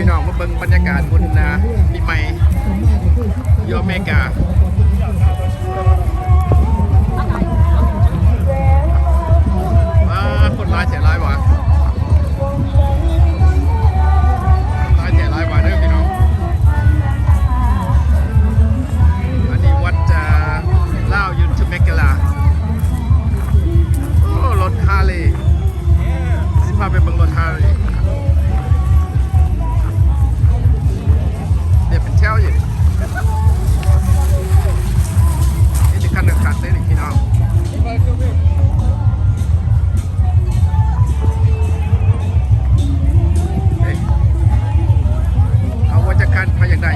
พี่น้องมาเบิ่งบรรยากาศบนปีใหม่อยู่อเมริกาคนร้ายเสียร้ายวะร้ายเสียร้ายวะเด้อพี่น้องอันนี้วัดเล่าอยู่ที่เมกาลาโอ้รถฮาร์เลย์สิพาไปเบิ่งรถฮาร์เลย์เนี่ยเป็นแถวอยู่นี่จะขั้นขัดได้หนึ่งพี่น้องเอาว่าจะขั้นพาอย่างใด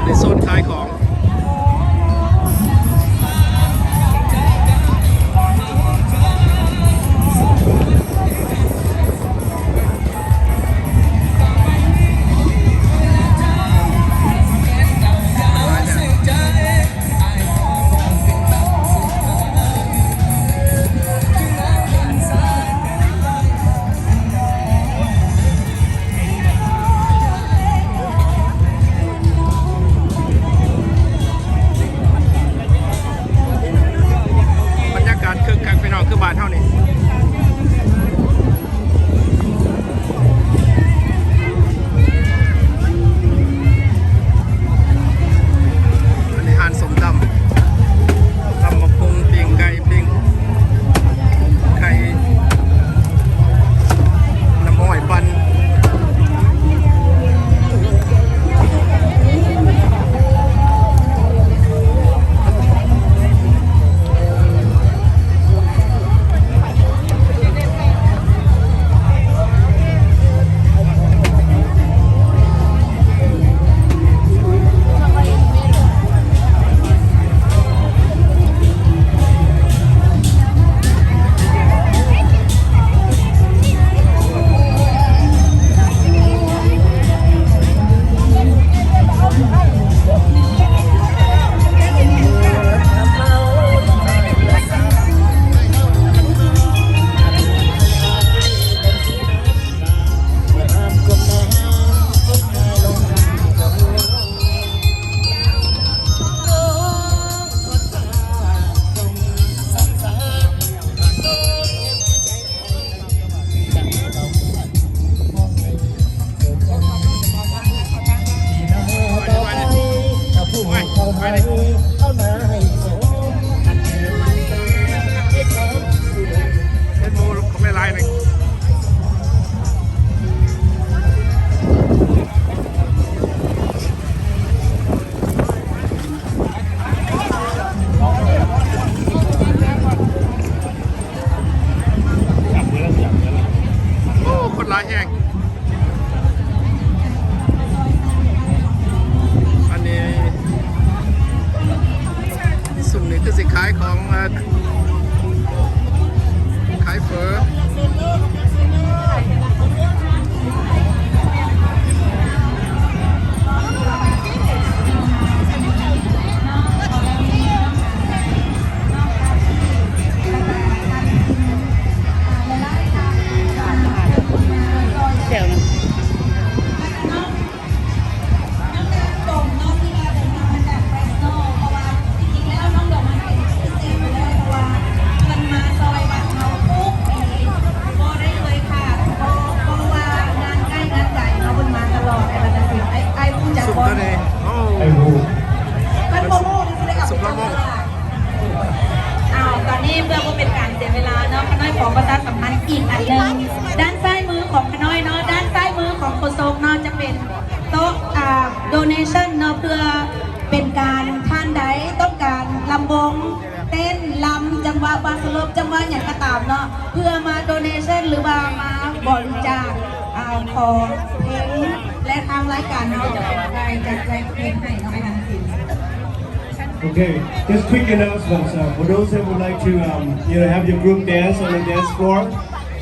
ในโซนขายของคือบาทเท่านี้อันนี้หานสมตำมะพุงปิ้งไก่ปิ้งไข่น้ำหอยปันร้ายแห้งอันนี้สุ่มนี่คือสิขายของขายเฟอร์ตอนนี้เพื่อว่าเป็นการเสียเวลาเนาะขน้อยของประชาสัมพันธ์อีกอันหนึ่งด้านซ้ายมือของขน้อยเนาะด้านซ้ายมือของโคโซกเนาะจะเป็นโต๊ะdonation เนาะเพื่อเป็นการท่านใดต้องการลำวงเต้นลำจังหวะบาสโลปจังหวะอย่างกระตามเนาะเพื่อมา donation หรือว่ามาบริจาคของเพลงและทางรายการเนาะจะเป็นการจัดแจงเพลงให้เนาะไปทางศิลป์ Okay, just quick announcements. For those that would like to, have your group dance on the dance floor.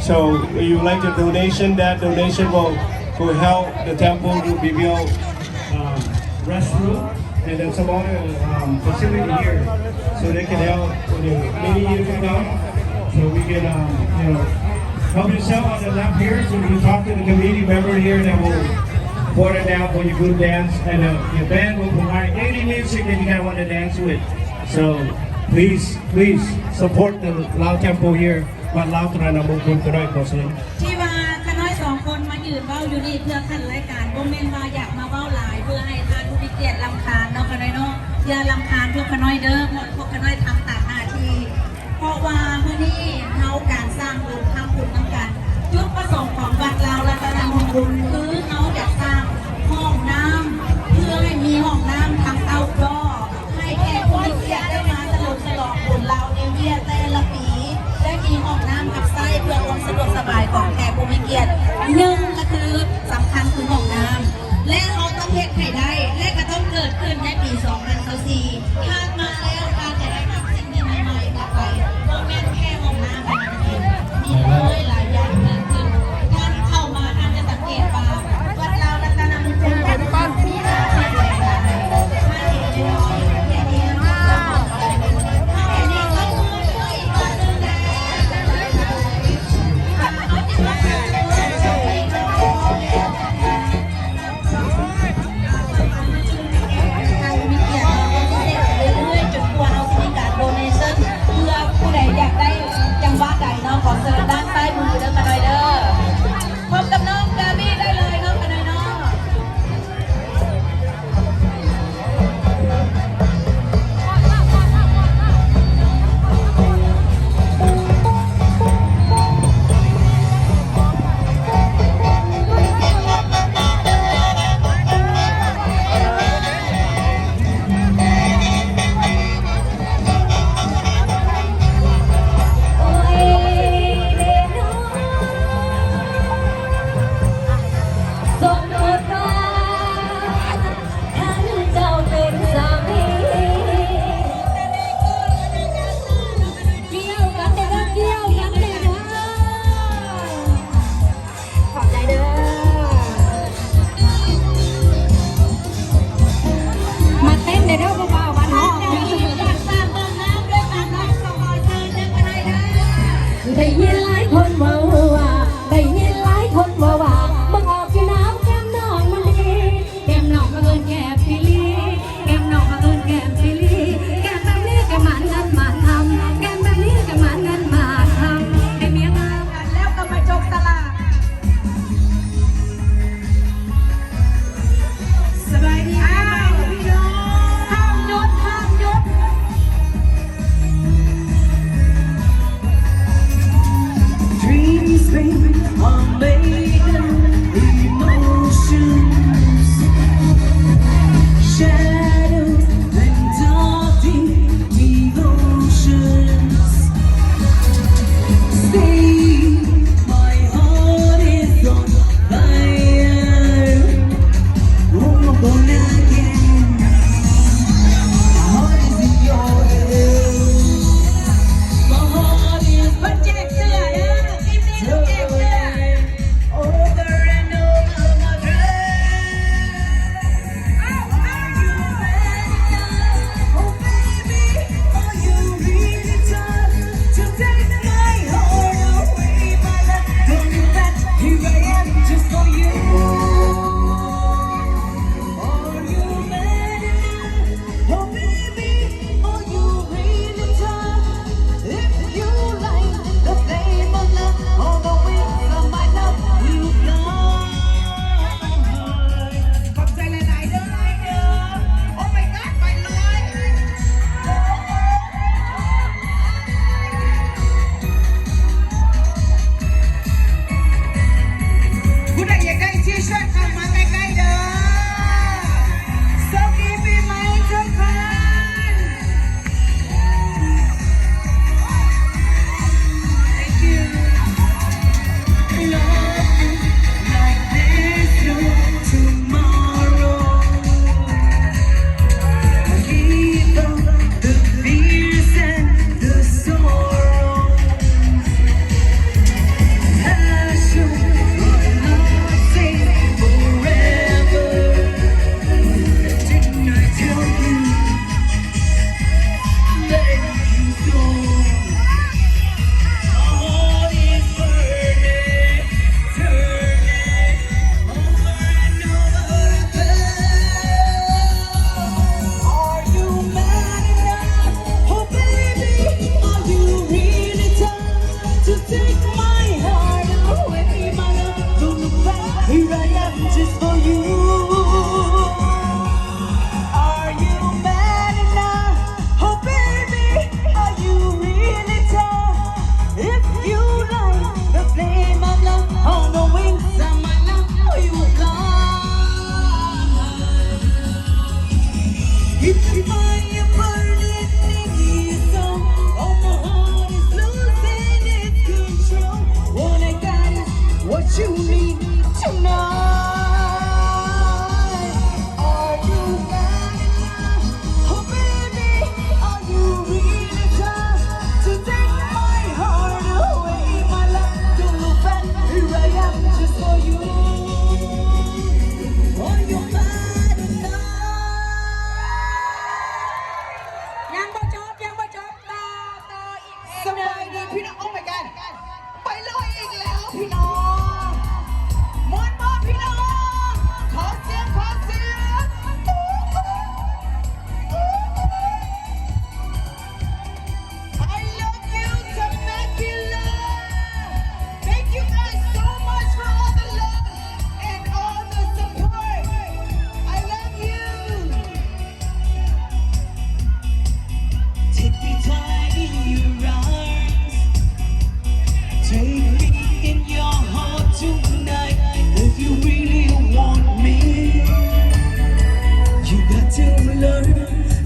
So, if you like the donation, that donation will help the temple to be built restroom and then some other facility here, so they can help when the mini unit come. So we can, help yourself on the left here. So you can talk to the community member here that will pour it down for your group dance, and your band will provide any music that you guys want to dance with. So please support the Lao Temple here. บ้านลาวตระนำมงคลก็ได้ขอเชิญ ที่ว่าขน้อยสองคนมายืนเว้าอยู่นี่เพื่อขั้นรายการโมเมนต์ว่าอยากมาเว้าหลายเพื่อให้ทานผู้มีเกียรติรำคาญเนาะขน้อยเนาะอย่ารำคาญพวกขน้อยเด้อพวกขน้อยทำตามหน้าที่เพราะว่าเมื่อนี้เฮาการสร้างบุญทำบุญน้ำกันจุดประสงค์ของวัดเราและตระนำมงคลคือเฮาอยากสร้างห้องน้ำเพื่อให้มีห้องน้ำทางเอาท์ดอร์ให้แขกผู้มีเกียรติได้มาฉลองบุญเราในเยียแต่ละปีได้มีห้องน้ำกับไส้เพื่อความสะดวกสบายของแขกผู้มีเกียรติหนึ่งก็คือสำคัญคือห้องน้ำและเราต้องเฮ็ดให้ได้และก็ต้องเกิดขึ้นในปี 2024ผ่านมาแล้วการจะได้ทำสิ่งใหม่ๆกลับไปโมเมนต์แค่ห้องน้ำมีเลยหลายอย่างเกิดขึ้นการเข้ามาท่านจะสังเกตว่า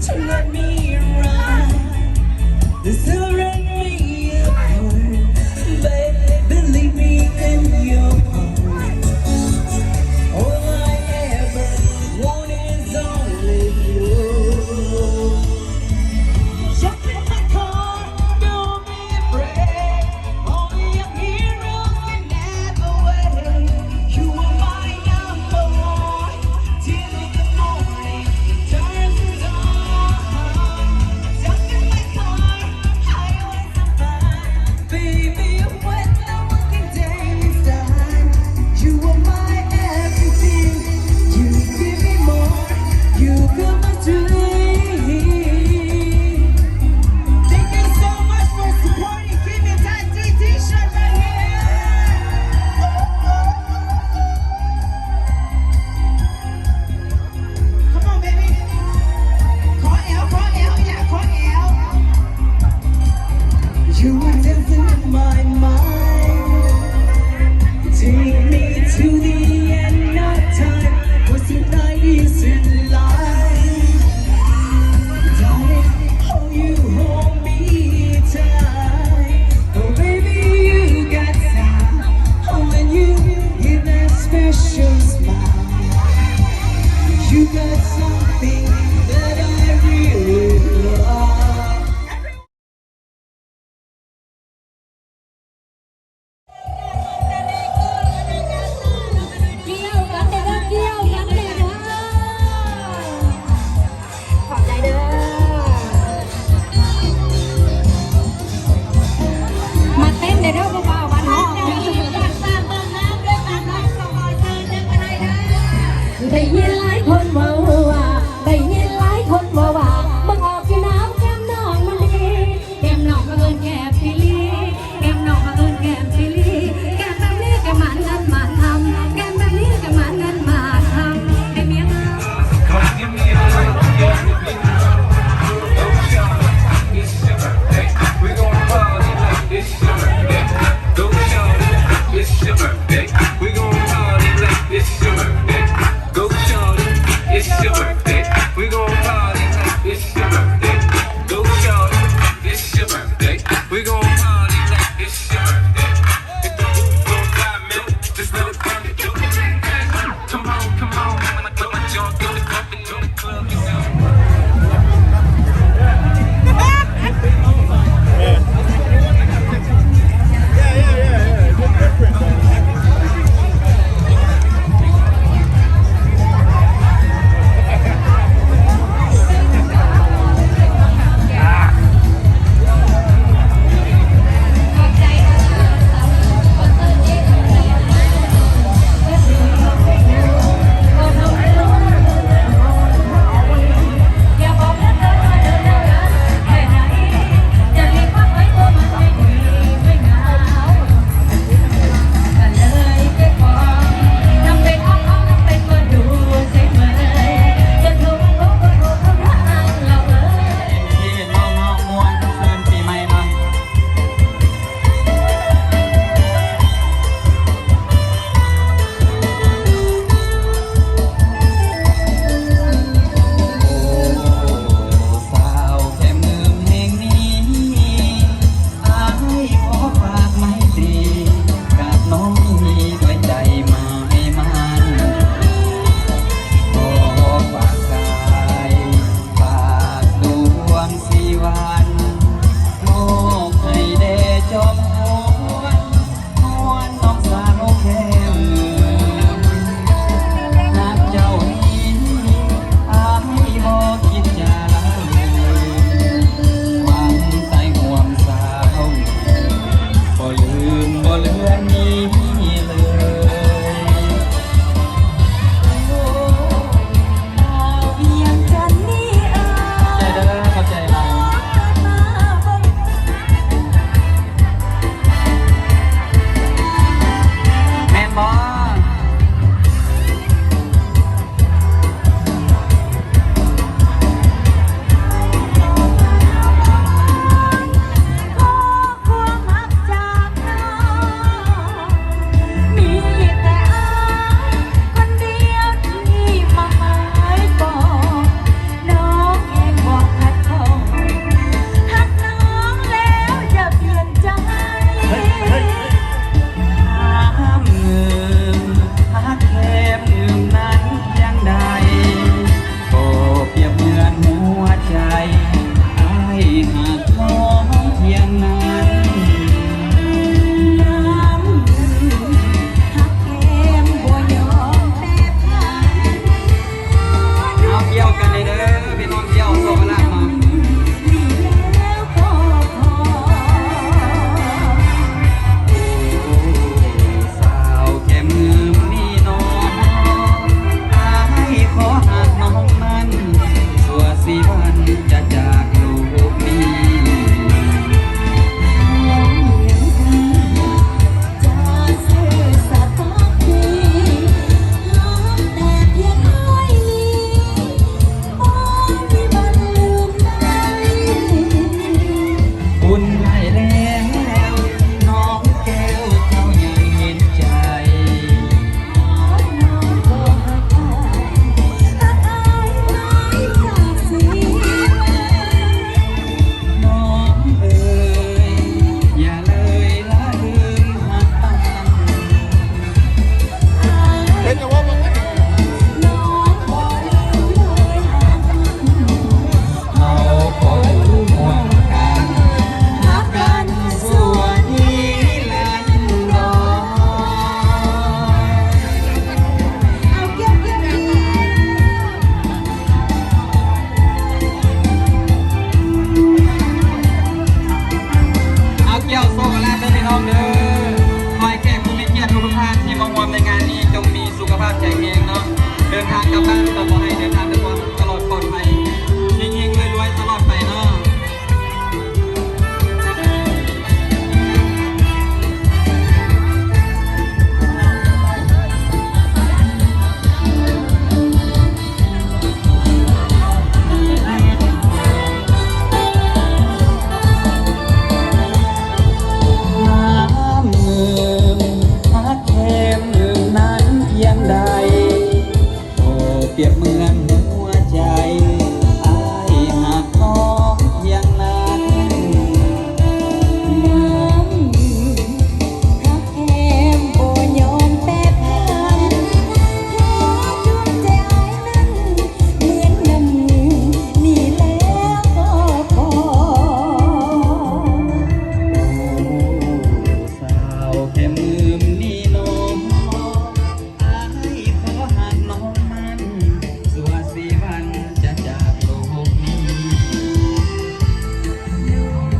to let me run. This will run me apart, baby, leave me in your heart. All I ever want is only you. Jump in my car, don't be afraid. Only a hero can never wait. You are my number one till the morning turns dawn.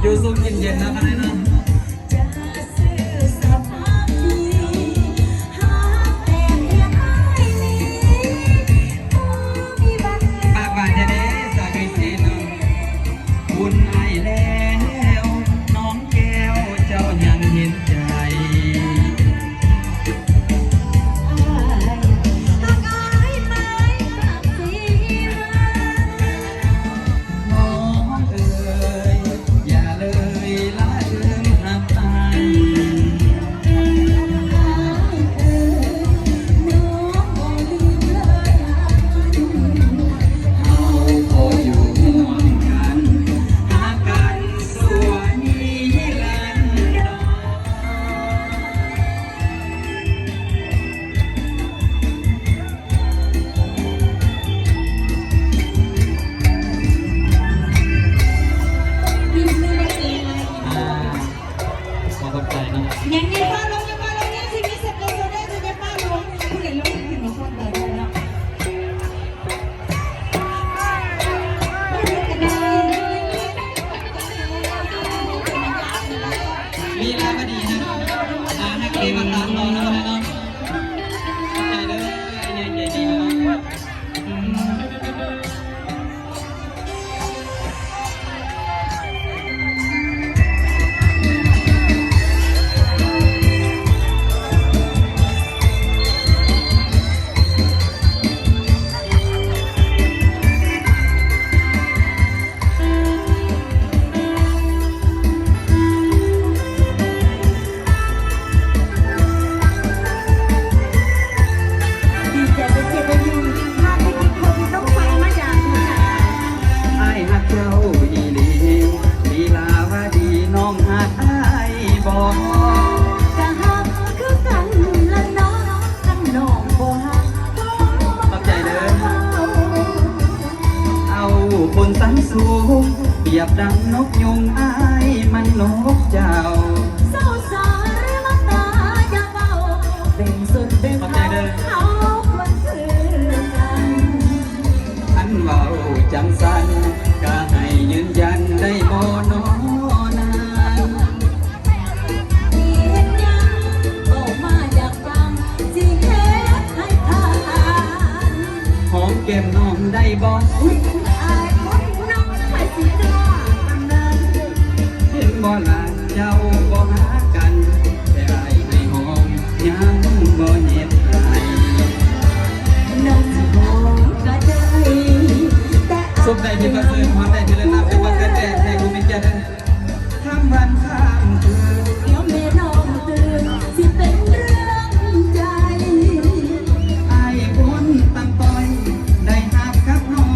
อยู่ซุ้มเย็นๆนะท่านนะ จะซื่อสัตย์มากดีหาแต่เพียงอ้ายนี้มีบัตร ปากบาดจะได้สาคริสตินบุญไอแล้วน้องแก้วเจ้ายังเห็นใจ หากอายไม้ปากสีมา น้องเอ๋ยอย่าเลยละเอิงหักอาย อายเอ่ยน้องบ่ลืมเลยหาก เราพออยู่ร่วมกันหากันส่วนนี้ลันดอน ยิ้มไม่ได้เลย ขอบใจนะ ยังไงป้าลงยังป้าลงยังชีวิตเสร็จแล้วได้จะยังป้าลงผู้ใหญ่ลงถึงมาชอบเลยแล้ว ลีลาก็ดีนะให้เกมาตามน้องนะน้องใจเลยใจดีนะน้องดีใจเป็นเกียรติเป็นยิ่งหากได้กินคนต้องฟังมาอย่างนี้ค่ะ ไอ้ฮักเจ้าอีหลีลีลาวาดีน้องฮักไอ้บอก กะหักคือกันละน้องกันน้องบ่หัก ขอบใจเด้อเอาคนสันสูงเปรียบดังนกยุงไอ้มันนกเจ้า เศร้าสายมาตาอย่าเบาเป็นสุดเป็นเขาเขาควรคือกัน อันเว้าจังสันก็ให้ยืนยันได้บ่นอนาน เพียงยังออกมาอยากฟังสิเฮ็ดให้ผ่าน หอมแก้มน้องได้บ่ อุ๊ยอายคนน้องไปสิกล้าปานนั้น เห็นบ่ล่ะเจ้าบ่หากันแต่ไอ้ให้หอมยังบ่เห็นไอ้ น้องสิบอกก็ได้แต่ สุขใดที่ประเสริฐความใดที่เลิศล้ำเป็นบังเกิดแต่ให้คุณเป็นเกียรติข้ามวันข้ามคืน เดี๋ยวแม่น้องตื่นสิเป็นเรื่องใจ ไอ้คนตั้งต้อยได้หักกับน้อง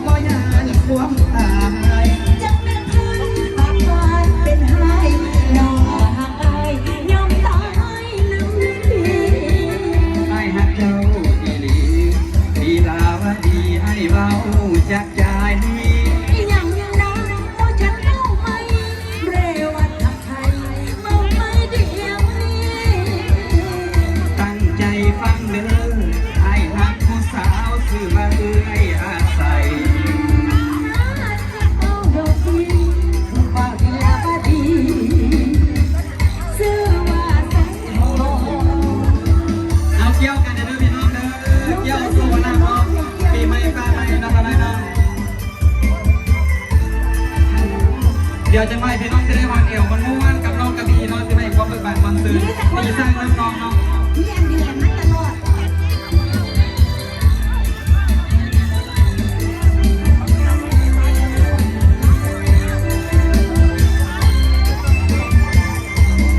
บ่ยานความตาย จะเป็นคืนปากหวานเป็นไห้น้องหักอายยอมตายน้ำพี่ ไอ้หักเจ้าอีหลีลีลาวาดีไอ้เว้าจากใจ ยังน้องว่าฉันเอาไหมเรวัตทักไทยเมาไม่เดียวนี้ ตั้งใจฟังเด้อไอ้หักผู้สาวชื่อว่าเอื้อยอาศัย เอาดอกดินว่าเดียบดีซื้อว่าใส่หอม เอาเกี่ยวกันเด้อพี่น้องเด้อเกี่ยวสู่วันน้องปีใหม่ฟ้าใหม่นะครับน้องเดี๋ยวจะไม่พี่น้องจะได้วันเอวมันม้วนกับน้องกระบี่น้องจะไม่ความเบิกบานความตื่นมีสร้างน้ำน้องเนาะ เรียนมาตลอด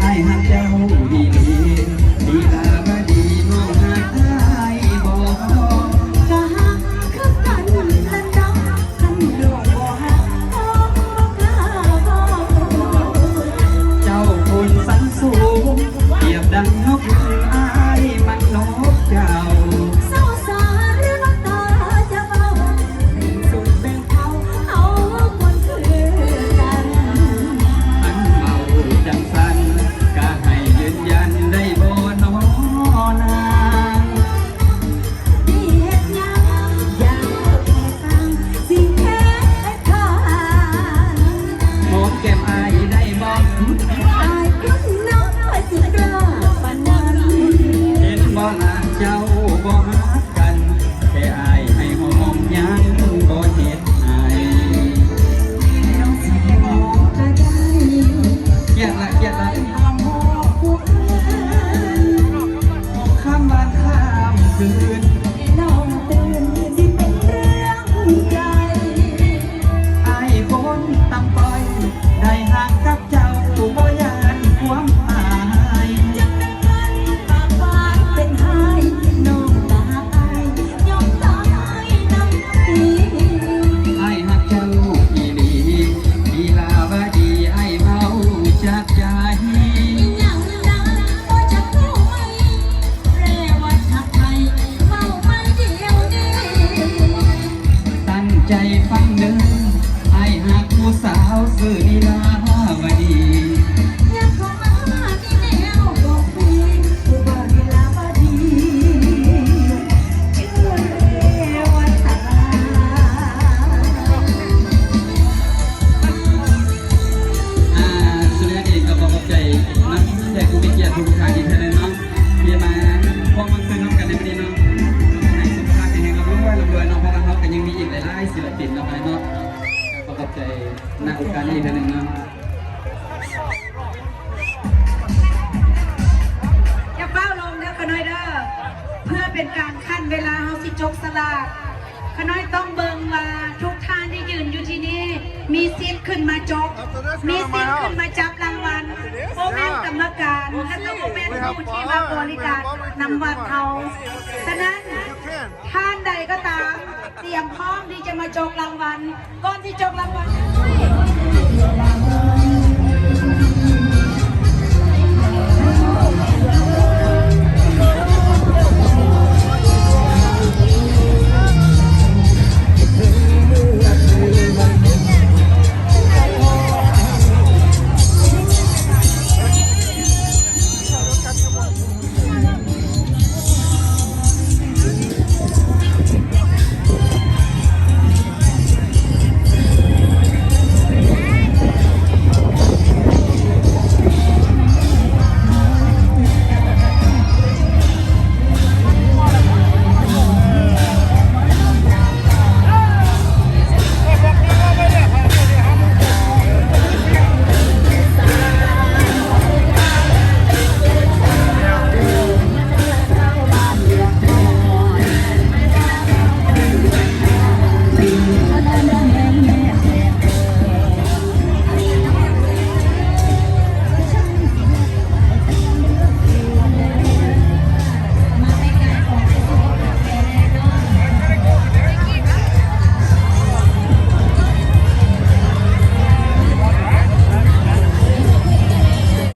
ไอ้หักเจ้าดีดีดีลาบดีน้องหักไอ้บอก กะหักคือกันละน้องกันดอกบ่หักน้องบ่กล้าบอก เจ้าคนสันสูงเปรียบดังนกยุงไ สื่อลีลาวดี อยากเข้ามามีแนวบอกคุยผู้บ่าวลีลาวดีชื่อเรวัตา สุริยะเองก็บอกกับใจนะแต่กูมีเกียรติทุกทางอีกเท่านั้นเนาะเยี่ยมมาพวกมันคือน้องกันในวันนี้เนาะให้สุขภาพแข็งแรงร่ำรวยน้องเพราะว่าเขากันยังมีอีกหลายๆศิลปินเนาะอะไรเนาะก็บอกกับใจณโอกาสนี้อีกเท่านั้นเนาะ อย่าเฝ้าลงเด้อขน้อยเด้อเพื่อเป็นการขั้นเวลาเฮาสิจกสลากขน้อยต้องเบิ่งว่าทุกท่านที่ยืนอยู่ที่นี่มีสิทธิ์ขึ้นมาจก มีสิทธิ์ขึ้นมาจับรางวัลโมเมนต์กรรมการและก็โมเมนต์ผู้ที่มาบริการนำวัดเขาฉะนั้นท่านใดก็ตามเตรียมพร้อมที่จะมาจกรางวัลก่อนที่จกรางวัล